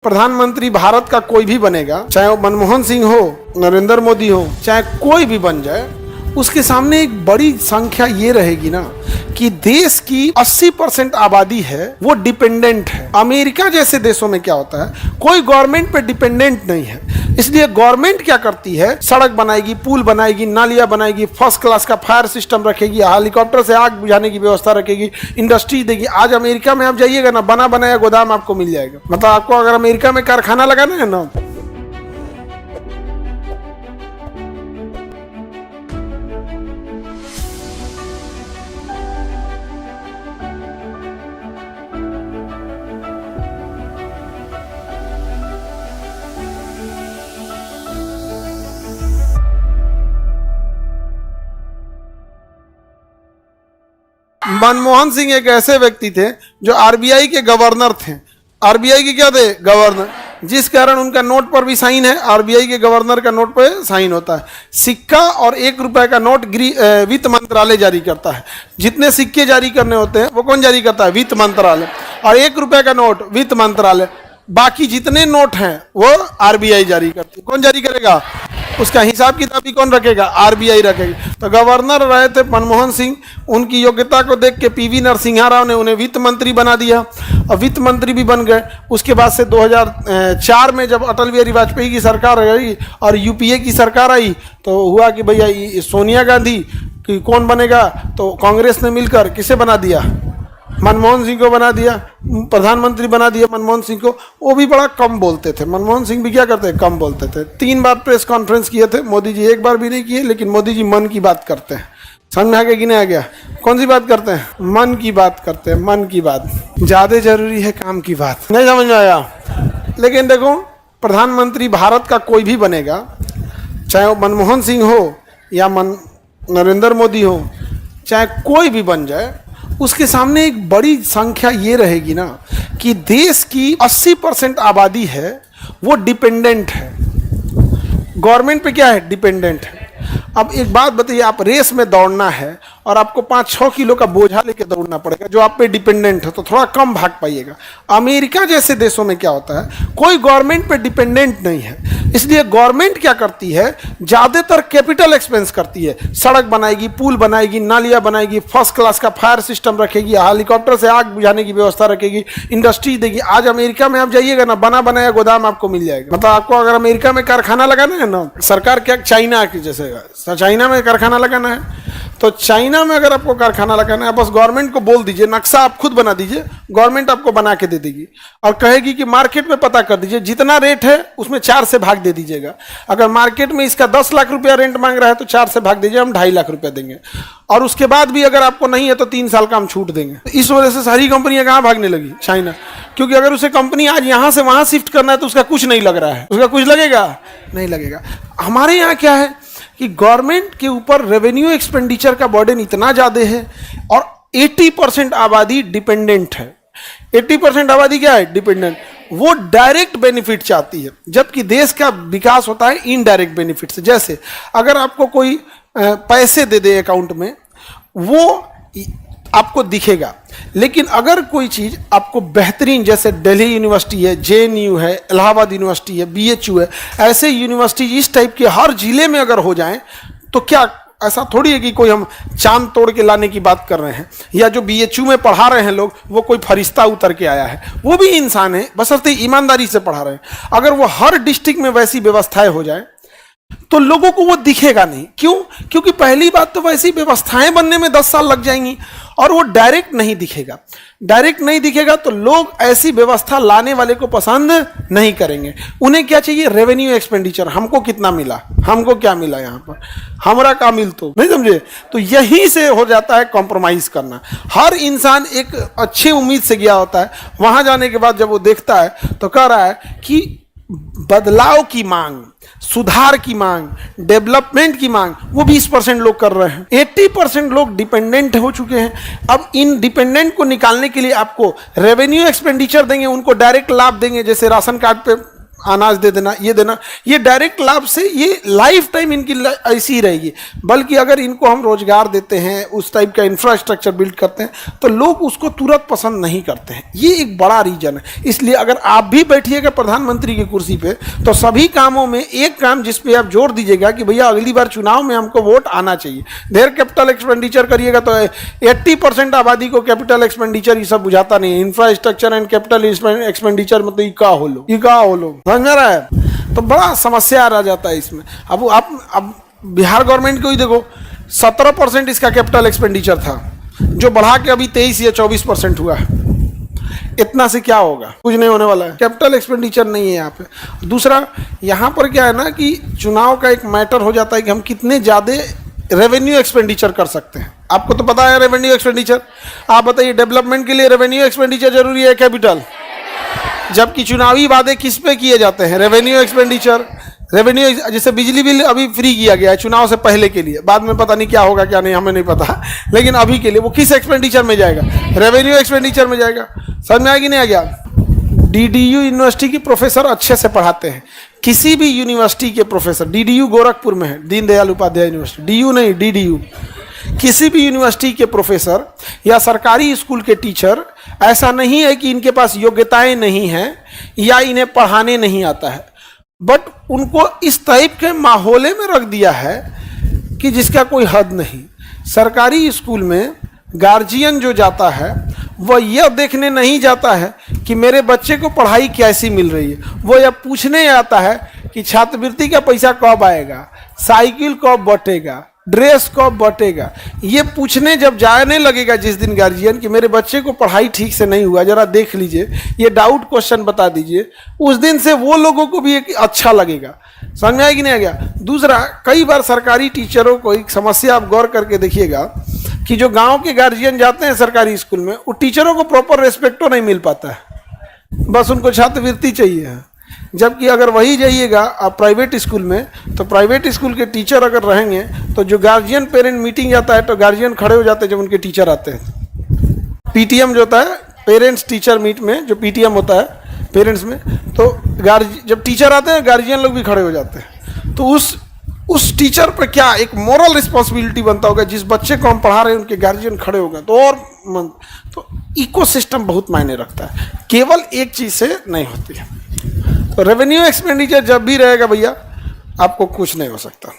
प्रधानमंत्री भारत का कोई भी बनेगा, चाहे वो मनमोहन सिंह हो, नरेंद्र मोदी हो, चाहे कोई भी बन जाए, उसके सामने एक बड़ी संख्या ये रहेगी ना कि देश की 80% आबादी है वो डिपेंडेंट है। अमेरिका जैसे देशों में क्या होता है, कोई गवर्नमेंट पे डिपेंडेंट नहीं है, इसलिए गवर्नमेंट क्या करती है, सड़क बनाएगी, पुल बनाएगी, नालियां बनाएगी, फर्स्ट क्लास का फायर सिस्टम रखेगी, हेलीकॉप्टर से आग बुझाने की व्यवस्था रखेगी, इंडस्ट्री देगी। आज अमेरिका में आप जाइएगा ना, बना बनाया गोदाम आपको मिल जाएगा। मतलब आपको अगर अमेरिका में कारखाना लगाना है ना, मनमोहन सिंह एक ऐसे व्यक्ति थे जो आरबीआई के गवर्नर थे। आरबीआई के क्या थे? गवर्नर, जिस कारण उनका नोट पर भी साइन है। आरबीआई के गवर्नर का नोट पर साइन होता है। सिक्का और 1 रुपए का नोट वित्त मंत्रालय जारी करता है। जितने सिक्के जारी करने होते हैं वो कौन जारी करता है? वित्त मंत्रालय। और 1 रुपए का नोट वित्त मंत्रालय। बाकी जितने नोट हैं वो आरबीआई जारी करती है। कौन जारी करेगा? उसका हिसाब किताबी कौन रखेगा? आरबीआई रखेगी। तो गवर्नर रहे थे मनमोहन सिंह। उनकी योग्यता को देख के पीवी नरसिम्हा राव ने उन्हें वित्त मंत्री बना दिया और वित्त मंत्री भी बन गए। उसके बाद से 2004 में जब अटल बिहारी वाजपेयी की सरकार आई और यूपीए की सरकार आई तो हुआ कि भैया सोनिया गांधी की कौन बनेगा, तो कांग्रेस ने मिलकर किसे बना दिया? मनमोहन सिंह को बना दिया, प्रधानमंत्री बना दिया मनमोहन सिंह को। वो भी बड़ा कम बोलते थे, मनमोहन सिंह भी क्या करते? कम बोलते थे। 3 बार प्रेस कॉन्फ्रेंस किए थे, मोदी जी 1 बार भी नहीं किए। लेकिन मोदी जी मन की बात करते हैं। समझ में आ गया कि नहीं आ गया? कौन सी बात करते हैं? मन की बात करते हैं। मन की बात ज्यादा जरूरी है काम की बात। नहीं समझ में आया? लेकिन देखो, प्रधानमंत्री भारत का कोई भी बनेगा, चाहे वो मनमोहन सिंह हो या नरेंद्र मोदी हो, चाहे कोई भी बन जाए, उसके सामने एक बड़ी संख्या ये रहेगी ना कि देश की 80% आबादी है वो डिपेंडेंट है। गवर्नमेंट पे क्या है? डिपेंडेंट है। अब एक बात बताइए, आप रेस में दौड़ना है और आपको 5-6 किलो का बोझा लेके दौड़ना पड़ेगा जो आप पे डिपेंडेंट है, तो थोड़ा कम भाग पाइएगा। अमेरिका जैसे देशों में क्या होता है, कोई गवर्नमेंट पे डिपेंडेंट नहीं है, इसलिए गवर्नमेंट क्या करती है, ज्यादातर कैपिटल एक्सपेंस करती है। सड़क बनाएगी, पुल बनाएगी, नालियां बनाएगी, फर्स्ट क्लास का फायर सिस्टम रखेगी, हेलीकॉप्टर से आग बुझाने की व्यवस्था रखेगी, इंडस्ट्री देगी। आज अमेरिका में आप जाइएगा ना, बना बनाया गोदाम आपको मिल जाएगा। मतलब आपको अगर अमेरिका में कारखाना लगाना है ना, सरकार क्या, चाइना की जैसे चाइना में कारखाना लगाना है, तो चाइना में अगर आपको कारखाना लगाना है, बस गवर्नमेंट को बोल दीजिए, नक्शा आप खुद बना दीजिए, गवर्नमेंट आपको बना के दे देगी और कहेगी कि मार्केट में पता कर दीजिए, जितना रेट है उसमें 4 से भाग दे दीजिएगा। अगर मार्केट में इसका 10 लाख रुपया रेंट मांग रहा है तो 4 से भाग दीजिए, हम 2.5 लाख रुपया देंगे। और उसके बाद भी अगर आपको नहीं है तो 3 साल का हम छूट देंगे। इस वजह से सारी कंपनियां कहाँ भागने लगी? चाइना। क्योंकि अगर उसे कंपनी आज यहां से वहां शिफ्ट करना है तो उसका कुछ नहीं लग रहा है। उसका कुछ लगेगा? नहीं लगेगा। हमारे यहाँ क्या है कि गवर्नमेंट के ऊपर रेवेन्यू एक्सपेंडिचर का बर्डन इतना ज्यादा है और 80% आबादी डिपेंडेंट है। 80% आबादी क्या है? डिपेंडेंट। वो डायरेक्ट बेनिफिट चाहती है, जबकि देश का विकास होता है इनडायरेक्ट बेनिफिट से। जैसे अगर आपको कोई पैसे दे दे अकाउंट में, वो आपको दिखेगा, लेकिन अगर कोई चीज आपको बेहतरीन, जैसे दिल्ली यूनिवर्सिटी है, जेएनयू है, इलाहाबाद यूनिवर्सिटी है, बीएचयू है, ऐसे यूनिवर्सिटी इस टाइप के हर जिले में अगर हो जाएं तो क्या ऐसा थोड़ी है कि कोई हम चांद तोड़ के लाने की बात कर रहे हैं, या जो बीएचयू में पढ़ा रहे हैं लोग वो कोई फरिश्ता उतर के आया है। वो भी इंसान है, बशर्ते ईमानदारी से पढ़ा रहे हैं। अगर वो हर डिस्ट्रिक्ट में वैसी व्यवस्थाएं हो जाए तो लोगों को वो दिखेगा नहीं। क्यों? क्योंकि पहली बात तो वैसी व्यवस्थाएं बनने में 10 साल लग जाएंगी और वो डायरेक्ट नहीं दिखेगा। डायरेक्ट नहीं दिखेगा तो लोग ऐसी व्यवस्था लाने वाले को पसंद नहीं करेंगे। उन्हें क्या चाहिए? Revenue expenditure. हमको कितना मिला, हमको क्या मिला, यहाँ पर हमारा का मिल, तो नहीं समझे? तो यहीं से हो जाता है कॉम्प्रोमाइज करना। हर इंसान एक अच्छी उम्मीद से गया होता है, वहां जाने के बाद जब वो देखता है तो कह रहा है कि बदलाव की मांग, सुधार की मांग, डेवलपमेंट की मांग, वो 20% लोग कर रहे हैं। 80% लोग डिपेंडेंट हो चुके हैं। अब इन डिपेंडेंट को निकालने के लिए आपको रेवेन्यू एक्सपेंडिचर देंगे, उनको डायरेक्ट लाभ देंगे, जैसे राशन कार्ड पे अनाज दे देना, ये देना, ये डायरेक्ट लाभ से ये लाइफ टाइम इनकी ऐसी ही रहेगी। बल्कि अगर इनको हम रोजगार देते हैं, उस टाइप का इंफ्रास्ट्रक्चर बिल्ड करते हैं, तो लोग उसको तुरंत पसंद नहीं करते हैं। ये एक बड़ा रीजन है। इसलिए अगर आप भी बैठिएगा प्रधानमंत्री की कुर्सी पे, तो सभी कामों में एक काम जिस पे आप जोर दीजिएगा कि भैया अगली बार चुनाव में हमको वोट आना चाहिए। ढेर कैपिटल एक्सपेंडिचर करिएगा तो 80% आबादी को कैपिटल एक्सपेंडिचर ये सब बुझाता नहीं है। इंफ्रास्ट्रक्चर एंड कैपिटल एक्सपेंडिचर मतलब ये का हो लो, समझ में आ रहा है? तो बड़ा समस्या आ जाता है इसमें। अब आप बिहार गवर्नमेंट को ही देखो, 17% इसका कैपिटल एक्सपेंडिचर था, जो बढ़ा के अभी 23 या 24% हुआ है। इतना से क्या होगा? कुछ नहीं होने वाला है। कैपिटल एक्सपेंडिचर नहीं है यहाँ पे। दूसरा, यहाँ पर क्या है ना कि चुनाव का एक मैटर हो जाता है कि हम कितने ज़्यादा रेवेन्यू एक्सपेंडिचर कर सकते हैं। आपको तो पता है रेवेन्यू एक्सपेंडिचर। आप बताइए, डेवलपमेंट के लिए रेवेन्यू एक्सपेंडिचर जरूरी है कैपिटल? जबकि चुनावी वादे किस पे किए जाते हैं? Revenue expenditure. रेवेन्यू, जैसे बिजली बिल अभी फ्री किया गया है चुनाव से पहले के लिए, बाद में पता नहीं क्या होगा क्या नहीं, हमें नहीं पता, लेकिन अभी के लिए वो किस एक्सपेंडिचर में जाएगा? रेवेन्यू एक्सपेंडिचर में जाएगा। समझ में आया कि नहीं आ गया? डीडीयू यूनिवर्सिटी के प्रोफेसर अच्छे से पढ़ाते हैं। किसी भी यूनिवर्सिटी के प्रोफेसर, डीडीयू गोरखपुर में है, दीनदयाल उपाध्याय यूनिवर्सिटी, डीयू नहीं डीडीयू, किसी भी यूनिवर्सिटी के प्रोफेसर या सरकारी स्कूल के टीचर, ऐसा नहीं है कि इनके पास योग्यताएं नहीं हैं या इन्हें पढ़ाने नहीं आता है, बट उनको इस टाइप के माहौले में रख दिया है कि जिसका कोई हद नहीं। सरकारी स्कूल में गार्जियन जो जाता है वह यह देखने नहीं जाता है कि मेरे बच्चे को पढ़ाई कैसी मिल रही है, वो यह पूछने आता है कि छात्रवृत्ति का पैसा कब आएगा, साइकिल कब बटेगा, ड्रेस कब बटेगा। ये पूछने जब जाने लगेगा जिस दिन गार्जियन कि मेरे बच्चे को पढ़ाई ठीक से नहीं हुआ, जरा देख लीजिए, ये डाउट क्वेश्चन बता दीजिए, उस दिन से वो लोगों को भी एक अच्छा लगेगा। समझ में आया कि नहीं आ गया? दूसरा, कई बार सरकारी टीचरों को एक समस्या आप गौर करके देखिएगा कि जो गांव के गार्जियन जाते हैं सरकारी स्कूल में, वो टीचरों को प्रॉपर रेस्पेक्टो नहीं मिल पाता है, बस उनको छात्रवृत्ति चाहिए है। जबकि अगर वही जाइएगा आप प्राइवेट स्कूल में, तो प्राइवेट स्कूल के टीचर अगर रहेंगे तो जो गार्जियन पेरेंट मीटिंग जाता है तो गार्जियन खड़े हो जाते हैं जब उनके टीचर आते हैं। पीटीएम जो होता है, पेरेंट्स टीचर मीट में जो पीटीएम होता है पेरेंट्स में, तो जब टीचर आते हैं गार्जियन लोग भी खड़े हो जाते हैं। तो उस टीचर पर क्या एक मोरल रिस्पॉन्सिबिलिटी बनता होगा, जिस बच्चे को हम पढ़ा रहे हैं उनके गार्जियन खड़े होगा तो और तो इकोसिस्टम बहुत मायने रखता है, केवल एक चीज़ से नहीं होती है। तो रेवेन्यू एक्सपेंडिचर जब भी रहेगा भैया, आपको कुछ नहीं हो सकता।